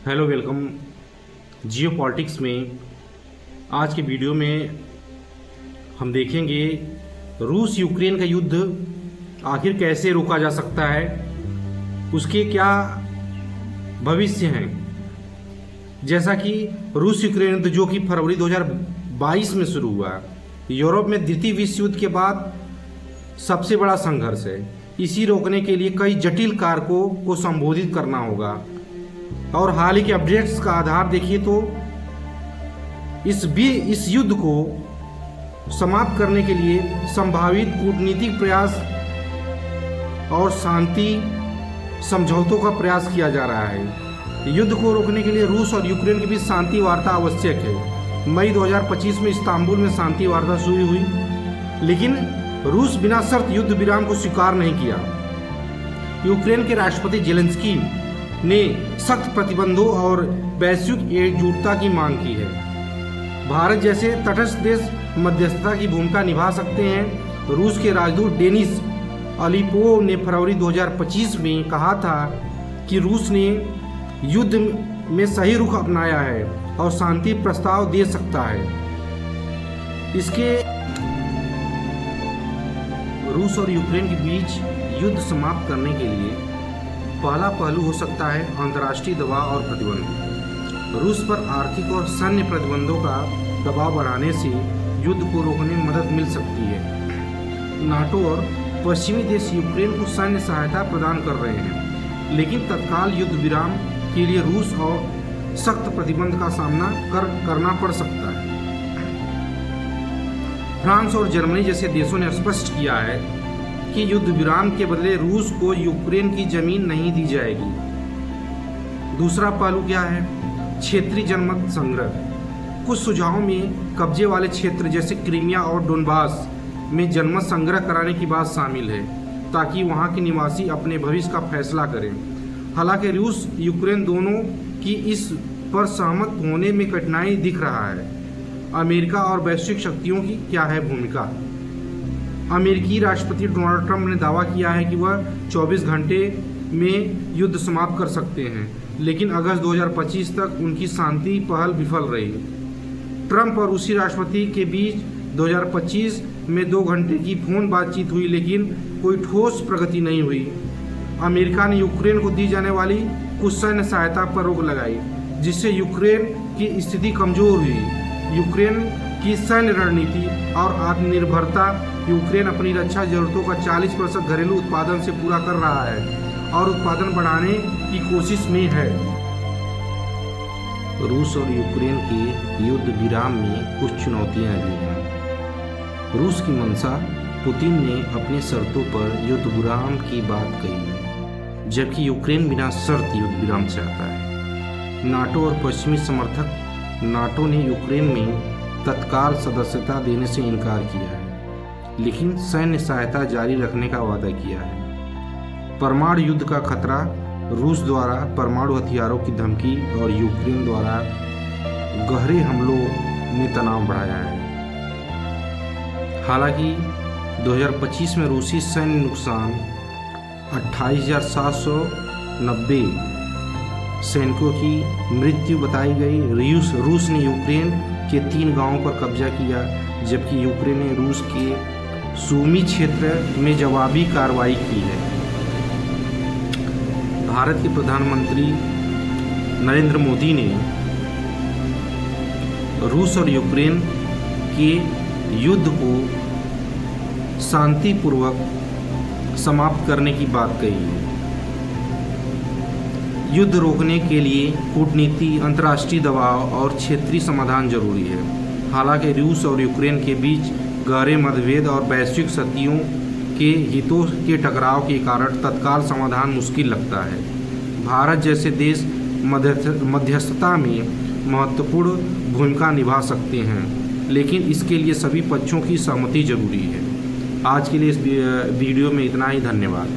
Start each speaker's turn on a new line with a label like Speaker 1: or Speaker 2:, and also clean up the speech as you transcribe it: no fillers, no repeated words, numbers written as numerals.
Speaker 1: Hello welcome जियो politics में। आज के वीडियो में हम देखेंगे रूस यूक्रेन का युद्ध आखिर कैसे रोका जा सकता है, उसके क्या भविष्य हैं। जैसा कि रूस यूक्रेन युद्ध जो कि फरवरी 2022 में शुरू हुआ, यूरोप में द्वितीय विश्व युद्ध के बाद सबसे बड़ा संघर्ष है। इसी रोकने के लिए कई जटिल कारकों को संबोधित करना होगा और हाल ही के अपडेट्स का आधार देखिए तो इस युद्ध को समाप्त करने के लिए संभावित कूटनीतिक प्रयास और शांति समझौतों का प्रयास किया जा रहा है। युद्ध को रोकने के लिए रूस और यूक्रेन के बीच शांति वार्ता आवश्यक है। मई 2025 में इस्तांबुल में शांति वार्ता शुरू हुई, लेकिन रूस बिना शर्त युद्ध विराम को स्वीकार नहीं किया। यूक्रेन के राष्ट्रपति जेलेंस्की ने सख्त प्रतिबंधों और वैश्विक एकजुटता की मांग की है। भारत जैसे तटस्थ देश मध्यस्थता की भूमिका निभा सकते हैं। रूस के राजदूत डेनिस अलीपोव ने फरवरी 2025 में कहा था कि रूस ने युद्ध में सही रुख अपनाया है और शांति प्रस्ताव दे सकता है। इसके रूस और यूक्रेन के बीच युद्ध समाप्त करने के लिए पहला पहलू हो सकता है अंतर्राष्ट्रीय दबाव और प्रतिबंध। रूस पर आर्थिक और सैन्य प्रतिबंधों का दबाव बढ़ाने से युद्ध को रोकने में मदद मिल सकती है। नाटो और पश्चिमी देश यूक्रेन को सैन्य सहायता प्रदान कर रहे हैं, लेकिन तत्काल युद्ध विराम के लिए रूस और सख्त प्रतिबंध का सामना करना पड़ सकता है। फ्रांस और जर्मनी जैसे देशों ने स्पष्ट किया है कि युद्ध विराम के बदले रूस को यूक्रेन की जमीन नहीं दी जाएगी। दूसरा पहलू क्या है? क्षेत्रीय जनमत संग्रह। कुछ सुझावों में कब्जे वाले क्षेत्र जैसे क्रीमिया और डोनबास में जनमत संग्रह कराने की बात शामिल है, ताकि वहां के निवासी अपने भविष्य का फैसला करें। हालांकि रूस यूक्रेन दोनों की इस पर सहमत होने में कठिनाई दिख रहा है। अमेरिका और वैश्विक शक्तियों की क्या है भूमिका? अमेरिकी राष्ट्रपति डोनाल्ड ट्रंप ने दावा किया है कि वह 24 घंटे में युद्ध समाप्त कर सकते हैं, लेकिन अगस्त 2025 तक उनकी शांति पहल विफल रही। ट्रंप और रूसी राष्ट्रपति के बीच 2025 में 2 घंटे की फोन बातचीत हुई, लेकिन कोई ठोस प्रगति नहीं हुई। अमेरिका ने यूक्रेन को दी जाने वाली कुछ सैन्य सहायता पर रोक लगाई, जिससे यूक्रेन की स्थिति कमजोर हुई। यूक्रेन की सैन्य रणनीति और आत्मनिर्भरता। यूक्रेन अपनी रक्षा जरूरतों का 40% घरेलू उत्पादन से पूरा कर रहा है और उत्पादन बढ़ाने की कोशिश में है। रूस और यूक्रेन के युद्ध विराम में कुछ चुनौतियां भी हैं। रूस की मंशा, पुतिन ने अपनी शर्तों पर युद्ध विराम की बात कही है, जबकि यूक्रेन बिना शर्त युद्ध विराम चाहता है। नाटो और पश्चिमी समर्थक। नाटो ने यूक्रेन में तत्काल सदस्यता देने से इनकार किया है, लेकिन सैन्य सहायता जारी रखने का वादा किया है। परमाणु युद्ध का खतरा। रूस द्वारा परमाणु हथियारों की धमकी और यूक्रेन द्वारा गहरे हमलों ने तनाव बढ़ाया है। हालांकि 2025 में रूसी सैन्य नुकसान 28,790 सैनिकों की मृत्यु बताई गई। रूस ने यूक्रेन के 3 गांवों पर कब्जा किया, जबकि यूक्रेन ने रूस के सूमी क्षेत्र में जवाबी कार्रवाई की है। भारत के प्रधानमंत्री नरेंद्र मोदी ने रूस और यूक्रेन के युद्ध को शांतिपूर्वक समाप्त करने की बात कही है। युद्ध रोकने के लिए कूटनीति, अंतर्राष्ट्रीय दबाव और क्षेत्रीय समाधान जरूरी है। हालांकि रूस और यूक्रेन के बीच गहरे मतभेद और वैश्विक शक्तियों के हितों के टकराव के कारण तत्काल समाधान मुश्किल लगता है। भारत जैसे देश मध्यस्थता में महत्वपूर्ण भूमिका निभा सकते हैं, लेकिन इसके लिए सभी पक्षों की सहमति जरूरी है। आज के लिए इस वीडियो में इतना ही। धन्यवाद।